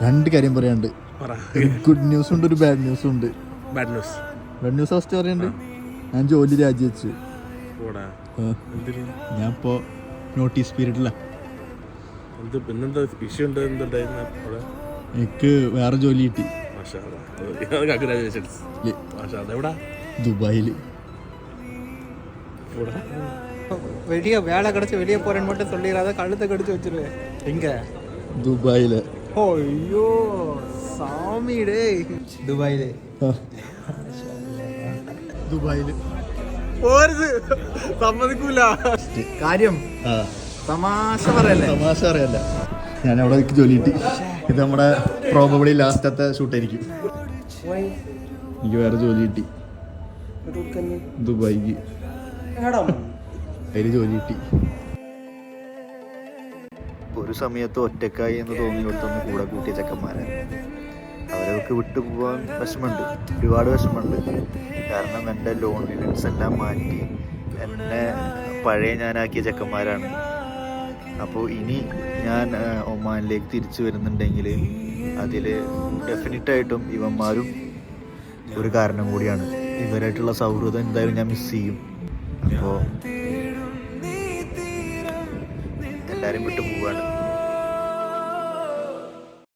രണ്ട് കാര്യം പറയാണ്ട്. ഗുഡ് ന്യൂസ് ഉണ്ട്, ഒരു ബാഡ് ന്യൂസും ഉണ്ട്. ബാഡ് ന്യൂസ് ഫസ്റ്റ് പറയുന്നുണ്ട്. ഞാൻ ജോലി രാജിവെച്ചു. ഞാൻ ഇപ്പോ നോട്ടീസ് പീരീഡിലാ. എനിക്ക് വേറെ ജോലി കിട്ടി ദുബായില്. வெளியே வேலை கிடைச்சி வெளியே போறேன்னு மட்டும் சொல்லிடாத, கழுத்தை கடிச்சு வச்சிருவேன். எங்க? ദുബായില്. ஐயோ சாமி டே. ദുബായില് ദുബായില് പോരുത്, സമ്മതിക്കൂല. കാര്യം തമാശ പറയല്ലേ? തമാശ അറിയല്ല. ഞാൻ അവിടെ ജോലി കിട്ടി. ഇത് നമ്മുടെ പ്രോബബ്ലി ലാസ്റ്റത്തെ ഷൂട്ടായിരിക്കും. എനിക്ക് വേറെ ജോലി കിട്ടി ദുബായിക്ക്. അതിൽ ജോലി കിട്ടി. ഒരു സമയത്ത് ഒറ്റക്കായി എന്ന് തോന്നിയിടത്തൊന്ന് കൂടെ കൂട്ടിയ ചെക്കന്മാരാണ്. അവരൊക്കെ വിട്ടു പോകാൻ വിഷമമുണ്ട്, ഒരുപാട് വിഷമമുണ്ട്. കാരണം എൻ്റെ ലോൺലിനെസ് എല്ലാം മാറ്റി എന്നെ പഴയ ഞാനാക്കിയ ചെക്കന്മാരാണ്. അപ്പോൾ ഇനി ഞാൻ ഒമാനിലേക്ക് തിരിച്ചു വരുന്നുണ്ടെങ്കിൽ അതിൽ ഡെഫിനറ്റായിട്ടും ഇവന്മാരും ഒരു കാരണം കൂടിയാണ്. ഇവരായിട്ടുള്ള സൗഹൃദം എന്തായാലും ഞാൻ മിസ് ചെയ്യും. അപ്പോൾ എല്ലാവരും വിട്ടു പോവാണ്.